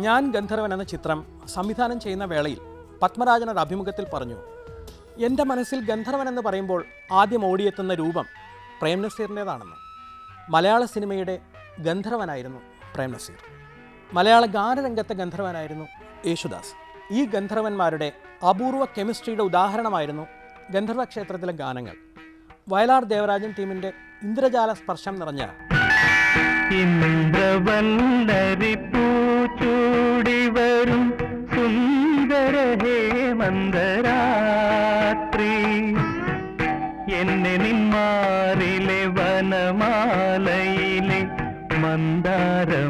ഞാൻ ഗന്ധർവൻ എന്ന ചിത്രം സംവിധാനം ചെയ്യുന്ന വേളയിൽ പത്മരാജൻ ഒരു അഭിമുഖത്തിൽ പറഞ്ഞു, എൻ്റെ മനസ്സിൽ ഗന്ധർവൻ എന്ന് പറയുമ്പോൾ ആദ്യം ഓടിയെത്തുന്ന രൂപം പ്രേം നസീറിൻ്റേതാണെന്ന്. മലയാള സിനിമയുടെ ഗന്ധർവനായിരുന്നു പ്രേം നസീർ. മലയാള ഗാനരംഗത്തെ ഗന്ധർവനായിരുന്നു യേശുദാസ്. ഈ ഗന്ധർവന്മാരുടെ അപൂർവ കെമിസ്ട്രിയുടെ ഉദാഹരണമായിരുന്നു ഗന്ധർവ ക്ഷേത്രത്തിലെ ഗാനങ്ങൾ. വയലാർ ദേവരാജൻ ടീമിൻ്റെ ഇന്ദ്രജാല സ്പർശം നിറഞ്ഞ ചൂടിവരും സുന്ദര ഹേമന്തരാത്രി എന്നെ നിന്മാറിലെ വനമാലയിലെ മന്ദാരമലരാക്കൂ,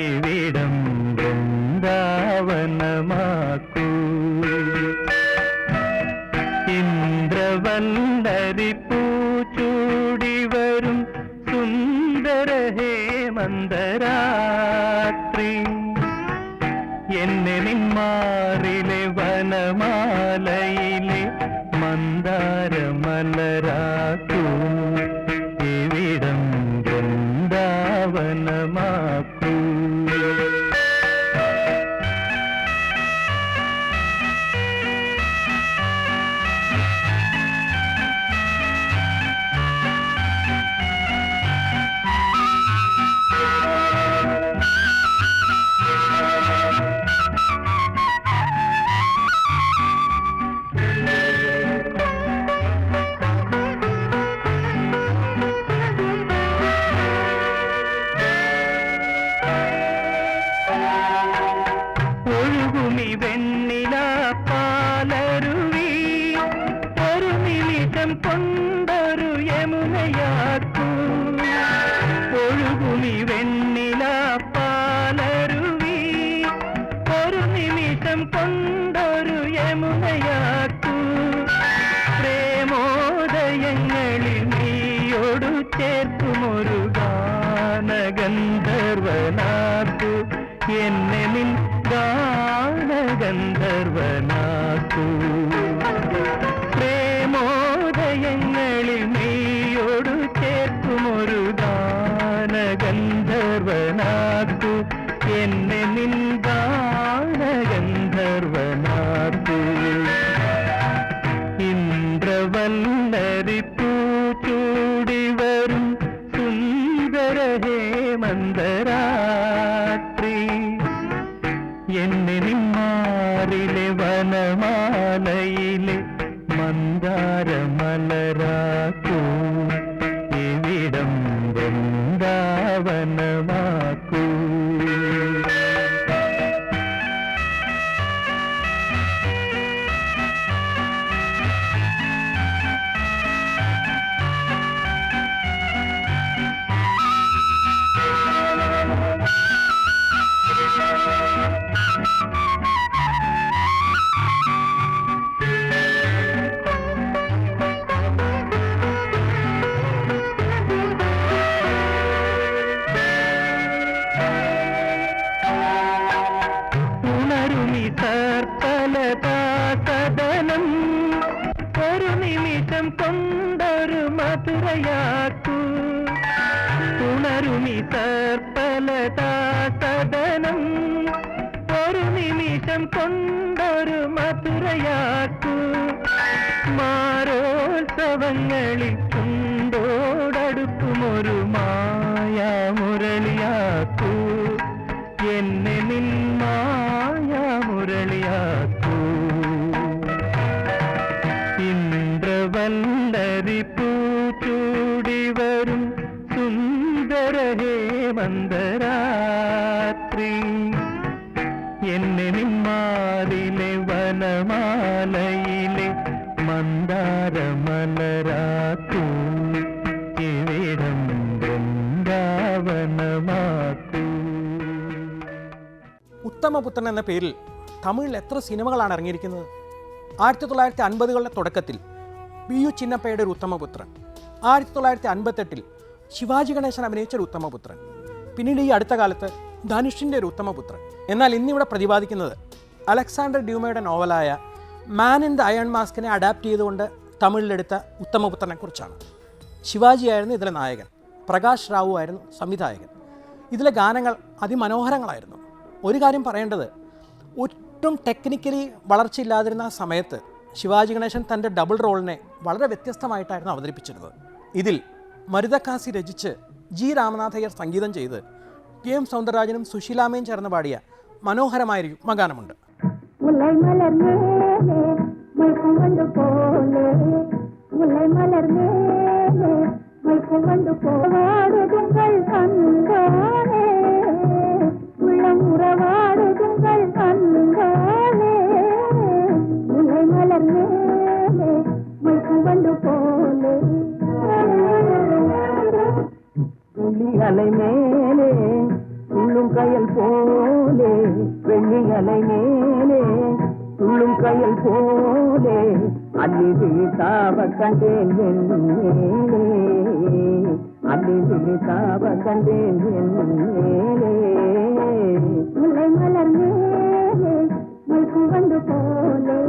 ഇവിടം വൃന്ദാവനമാക്കൂ. ഇന്ദ്രവല്ലരി പൂച്ചൂടിവരും സുന്ദര ഹേമന്തരാത്രി എന്നെ നിന്മാറിലെ വനമാലയിലെ മന്ദാരമലരാക്കൂ, ഇവിടം വൃന്ദാവനമാക്കൂ. വെണ്ണില പാലരുവി ഒരു നിമിഷം കൊണ്ടൊരു യമുനയാക്കൂ. ഒഴുകുമി വെണ്ണില പാലരുവി ഒരു നിമിഷം കൊണ്ടൊരു യമുനയാക്കൂ. പ്രേമോദയങ്ങളിൽ നീയോടു ചേർക്കുമൊരു ഗാനഗന്ധർവനാക്കൂ, എന്നെ നിൻ ഗന്ധർവനാക്കൂ. പ്രേമോദയങ്ങളിൽ നീയോടു ചേർക്കുമൊരു ഗാനഗന്ധർവനാക്കൂ, എന്നെ നിൻ ഗാനഗന്ധർവനാക്കൂ. ഇന്ദ്രവല്ലരി പൂച്ചൂടിവരും സുന്ദര ഹേമന്തരാത്രി എന്നെ നിന്മാറിലെ വനമാലയിലെ മന്ദാരമലരാക്കൂ, ഇവിടം വൃന്ദാവനമാക്കൂ. സർപ്പലതാസദനം ഒരു നിമിഷം കൊണ്ടൊരു മധുരയാക്കൂ. ഉണരുമി സർപ്പലതാസദനം ഒരു നിമിഷം കൊണ്ടൊരു മധുരയാക്കൂ. മാരോത്സവങ്ങളിൽ ചുണ്ടോടടുക്കുമൊരു മായാമുരളിയാക്കൂ, എന്നെ നിൻ മായാമുരളിയാക്കൂ. ഇന്ദ്രവല്ലരി പൂച്ചൂടിവരും സുന്ദര ഹേമന്തരാത്രി എന്നെ നിന്മാറിലെ വനമാലയിലെ മന്ദാരമലരാക്കൂ, ഇവിടം വൃന്ദാവനമാക്കൂ. ഉത്തമപുത്രൻ എന്ന പേരിൽ തമിഴിൽ എത്ര സിനിമകളാണ് ഇറങ്ങിയിരിക്കുന്നത്? 1950കളുടെ തുടക്കത്തിൽ ബി.യു. ചിന്നപ്പയുടെ ഒരു ഉത്തമപുത്രൻ, 1958 ശിവാജി ഗണേശൻ അഭിനയിച്ച ഒരു ഉത്തമപുത്രൻ, പിന്നീട് ഈ അടുത്ത കാലത്ത് ധനുഷിൻ്റെ ഒരു ഉത്തമപുത്രൻ. എന്നാൽ ഇന്നിവിടെ പ്രതിപാദിക്കുന്നത് അലക്സാണ്ടർ ഡ്യൂമയുടെ നോവലായ മാൻ ഇൻ ദ അയൺ മാസ്കിനെ അഡാപ്റ്റ് ചെയ്തുകൊണ്ട് തമിഴിലെടുത്ത ഉത്തമപുത്രനെക്കുറിച്ചാണ്. ശിവാജിയായിരുന്നു ഇതിലെ നായകൻ, പ്രകാശ് റാവു ആയിരുന്നു സംവിധായകൻ. ഇതിലെ ഗാനങ്ങൾ അതിമനോഹരങ്ങളായിരുന്നു. ഒരു കാര്യം പറയേണ്ടത്, ഒട്ടും ടെക്നിക്കലി വളർച്ചയില്ലാതിരുന്ന ആ സമയത്ത് ശിവാജി ഗണേശൻ തൻ്റെ ഡബിൾ റോളിനെ വളരെ വ്യത്യസ്തമായിട്ടായിരുന്നു അവതരിപ്പിച്ചിരുന്നത്. ഇതിൽ മരുതക്കാസി രചിച്ച് ജി രാമനാഥയ്യർ സംഗീതം ചെയ്ത് PM സൗന്ദരരാജനും സുശീലാമ്മയും ചേർന്ന് പാടിയ മനോഹരമായൊരു യുഗ്മഗാനമുണ്ട്. அலை மேலே துள்ளும் கயல் போலே, வெள்ளி அலை மேலே துள்ளும் கயல் போலே, அள்ளி விழித்தாவ கண்டேன் என் மேலே, அள்ளி விழித்தாவ கண்டேன் என் மேலே. முல்லை மலர் மேலே மைக்கு வந்து போலே.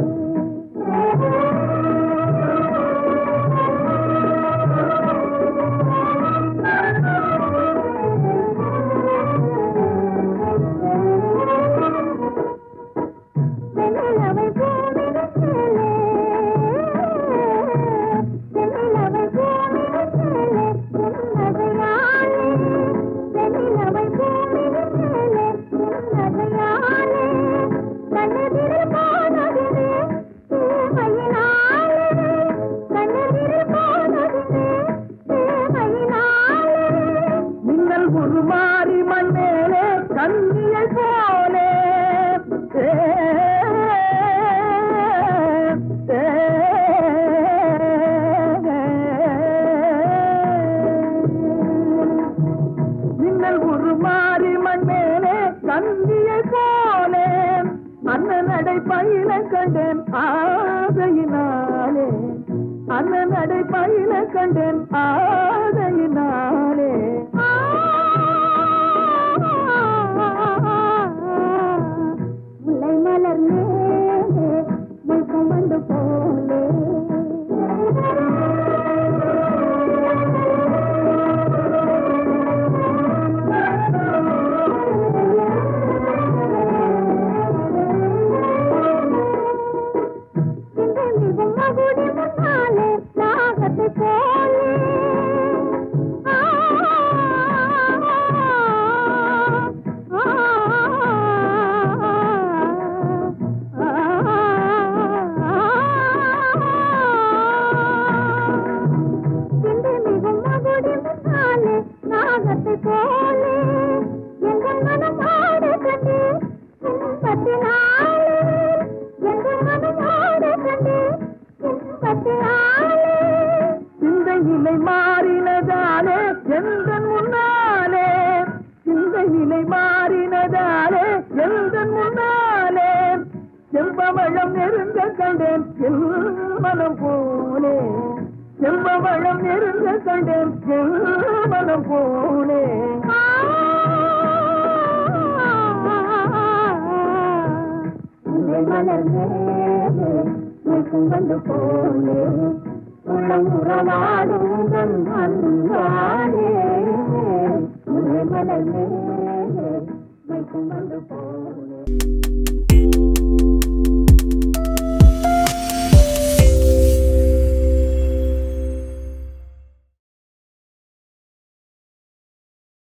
அண்ணனடை பயில கண்டேன் ஆதையினாலே. முல்லை மலர் மேலே முழுக்கம் வந்து போலே. சிந்தையிலை மாறினதாலே எந்தன் முன்னாலே, சிந்தையிலை மாறினதாலே எந்தன் முன்னாலே, செம்பவளம் நெருங்க கண்டேன் என் மனம் போலே, செம்பவளம் நெருங்க கண்டேன் என் மனம் போலே. மலர் மேலே முழுக்கம் வந்து போலே, உள்ளம் உறவாடும் அன்பாலே. மலர் மேலே முழுக்கம் வந்து போலே.